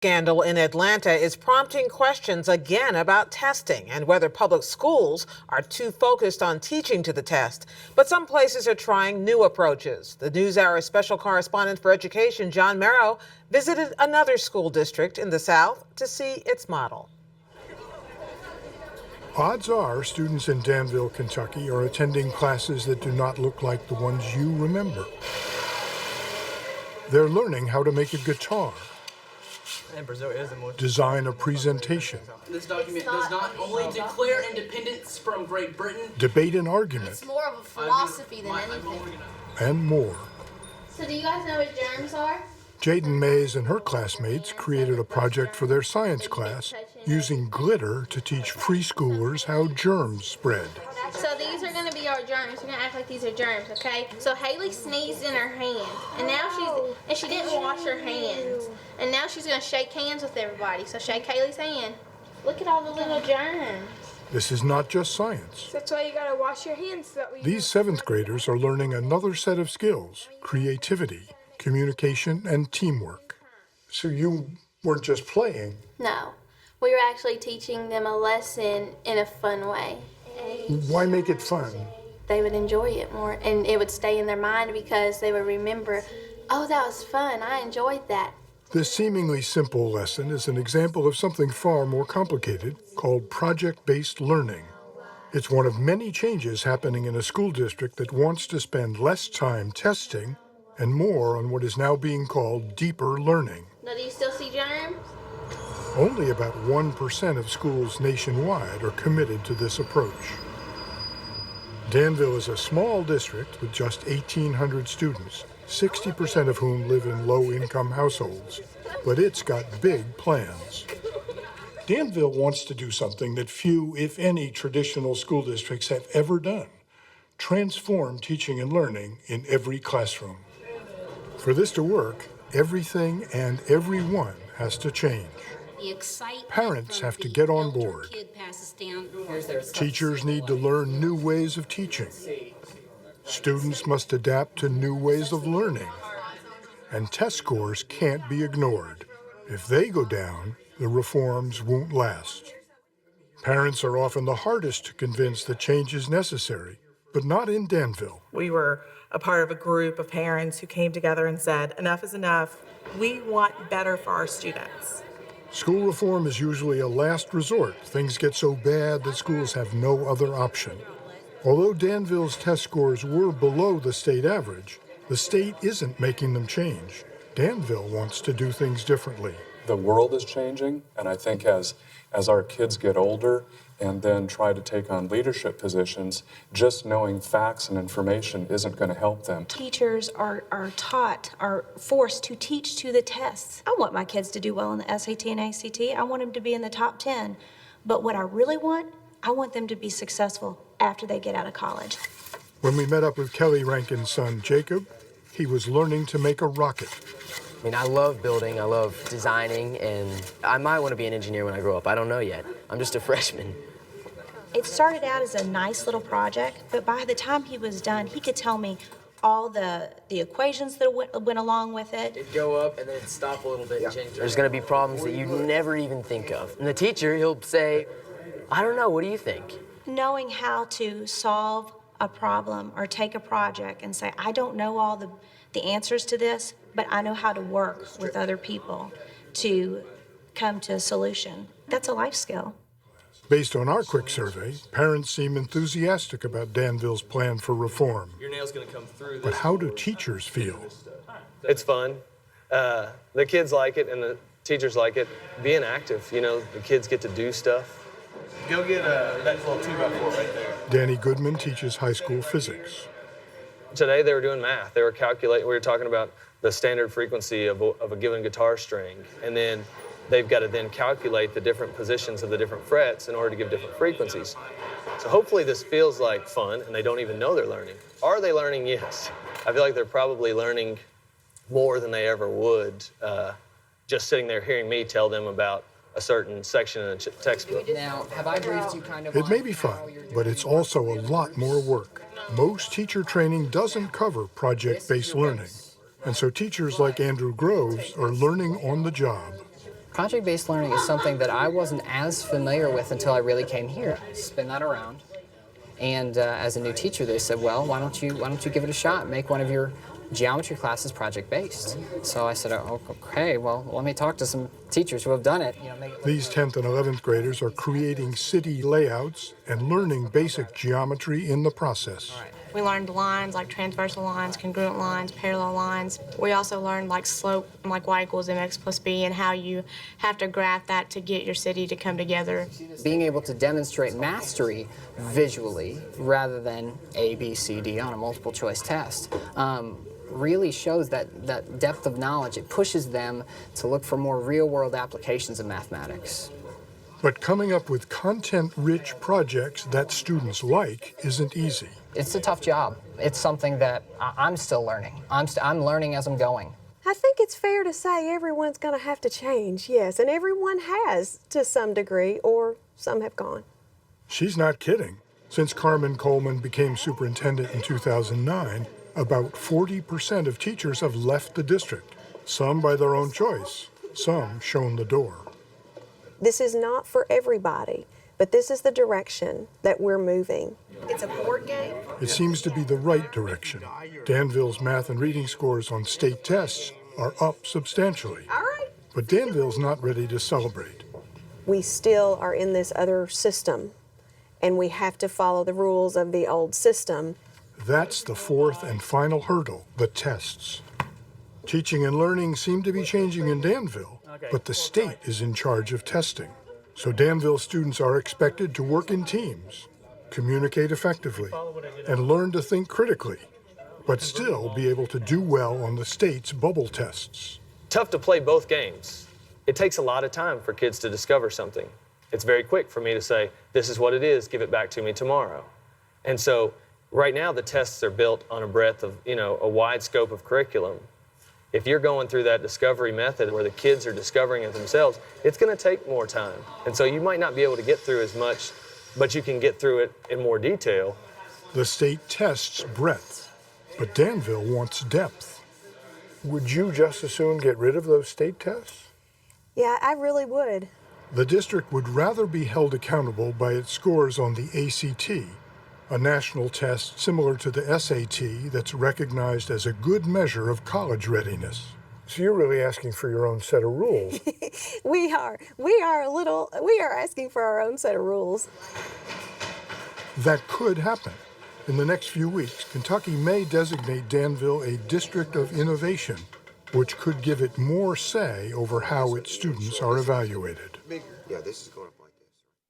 Scandal in Atlanta is prompting questions again about testing and whether public schools are too focused on teaching to the test. But some places are trying new approaches. The NewsHour special correspondent for education, John Merrow, visited another school district in the South to see its model. Odds are students in Danville, Kentucky are attending classes that do not look like the ones you remember. They're learning how to make a guitar, design a presentation, This document does not only declare independence from Great Britain, debate an argument, It's more of a philosophy than anything. and more. So do you guys know what germs are? Jaden Mays and her classmates created a project for their science class using glitter to teach preschoolers how germs spread. So these are going to be our germs. We're going to act like these are germs, okay? So Haley sneezed in her hand, and now she didn't wash her hands. And now she's going to shake hands with everybody. So shake Haley's hand. Look at all the little germs. This is not just science. That's why you gotta wash your hands so that we... These seventh graders are learning another set of skills: creativity, communication, and teamwork. So you weren't just playing. No, we were actually teaching them a lesson in a fun way. Why make it fun? They would enjoy it more, and it would stay in their mind because they would remember, oh, that was fun, I enjoyed that. This seemingly simple lesson is an example of something far more complicated called project-based learning. It's one of many changes happening in a school district that wants to spend less time testing and more on what is now being called deeper learning. Now, do you still see germs? Only about 1% of schools nationwide are committed to this approach. Danville is a small district with just 1,800 students, 60% of whom live in low-income households, but it's got big plans. Danville wants to do something that few, if any, traditional school districts have ever done: transform teaching and learning in every classroom. For this to work, everything and everyone has to change. Parents have to get on board. Teachers need to learn new ways of teaching. Students must adapt to new ways of learning. And test scores can't be ignored. If they go down, the reforms won't last. Parents are often the hardest to convince that change is necessary, but not in Danville. We were a part of a group of parents who came together and said, enough is enough. We want better for our students. School reform is usually a last resort. Things get so bad that schools have no other option. Although Danville's test scores were below the state average, the state isn't making them change. Danville wants to do things differently. The world is changing, and I think as our kids get older and then try to take on leadership positions, just knowing facts and information isn't going to help them. Teachers are forced to teach to the tests. I want my kids to do well in the SAT and ACT. I want them to be in the top 10. But what I really want, I want them to be successful after they get out of college. When we met up with Kelly Rankin's son, Jacob, he was learning to make a rocket. I mean, I love building, I love designing, and I might want to be an engineer when I grow up. I don't know yet. I'm just a freshman. It started out as a nice little project, but by the time he was done, he could tell me all the equations that went along with it. It'd go up and then it'd stop a little bit and change. There's going to be problems that you never even think of. And the teacher, he'll say, I don't know, what do you think? Knowing how to solve a problem or take a project and say, I don't know all the answers to this, but I know how to work with other people to come to a solution. That's a life skill. Based on our quick survey, parents seem enthusiastic about Danville's plan for reform. Your nail's gonna come through this. But how do teachers feel? It's fun. The kids like it and the teachers like it. Being active, you know, the kids get to do stuff. Go get that little 2x4 right there. Danny Goodman teaches high school physics. Today they were doing math. They were calculating, we were talking about the standard frequency of a given guitar string. And then they've got to then calculate the different positions of the different frets in order to give different frequencies. So hopefully this feels like fun and they don't even know they're learning. Are they learning? Yes. I feel like they're probably learning more than they ever would just sitting there hearing me tell them about a certain section in a textbook. Now, have I briefed you kind of It may be fun, but it's also a lot more work. Most teacher training doesn't cover project-based learning, and so teachers like Andrew Groves are learning on the job. Project-based learning is something that I wasn't as familiar with until I really came here. Spin that around. And as a new teacher, they said, well, why don't you give it a shot? Make one of your geometry classes project-based. So I said, oh, okay, well, let me talk to some teachers who have done it. These 10th and 11th graders are creating city layouts and learning basic geometry in the process. We learned lines like transversal lines, congruent lines, parallel lines. We also learned like slope, like y equals mx plus b, and how you have to graph that to get your city to come together. Being able to demonstrate mastery visually rather than A, B, C, D on a multiple choice test really shows that depth of knowledge. It pushes them to look for more real-world applications of mathematics. But coming up with content-rich projects that students like isn't easy. It's a tough job. It's something that I'm still learning. I'm learning as I'm going. I think it's fair to say everyone's going to have to change, yes, and everyone has to some degree, or some have gone. She's not kidding. Since Carmen Coleman became superintendent in 2009, about 40% of teachers have left the district, some by their own choice, some shown the door. This is not for everybody, but this is the direction that we're moving. It's a board game. It seems to be the right direction. Danville's math and reading scores on state tests are up substantially. All right. But Danville's not ready to celebrate. We still are in this other system, and we have to follow the rules of the old system. That's the fourth and final hurdle, the tests. Teaching and learning seem to be changing in Danville, but the state is in charge of testing. So Danville students are expected to work in teams, communicate effectively, and learn to think critically, but still be able to do well on the state's bubble tests. Tough to play both games. It takes a lot of time for kids to discover something. It's very quick for me to say, this is what it is, give it back to me tomorrow. And so right now the tests are built on a breadth of, a wide scope of curriculum. If you're going through that discovery method where the kids are discovering it themselves, it's going to take more time. And so you might not be able to get through as much, but you can get through it in more detail. The state tests breadth, but Danville wants depth. Would you just as soon get rid of those state tests? Yeah, I really would. The district would rather be held accountable by its scores on the ACT, a national test similar to the SAT that's recognized as a good measure of college readiness. So you're really asking for your own set of rules. We are asking for our own set of rules. That could happen. In the next few weeks, Kentucky may designate Danville a district of innovation, which could give it more say over how its students are evaluated. Yeah, this is going to play.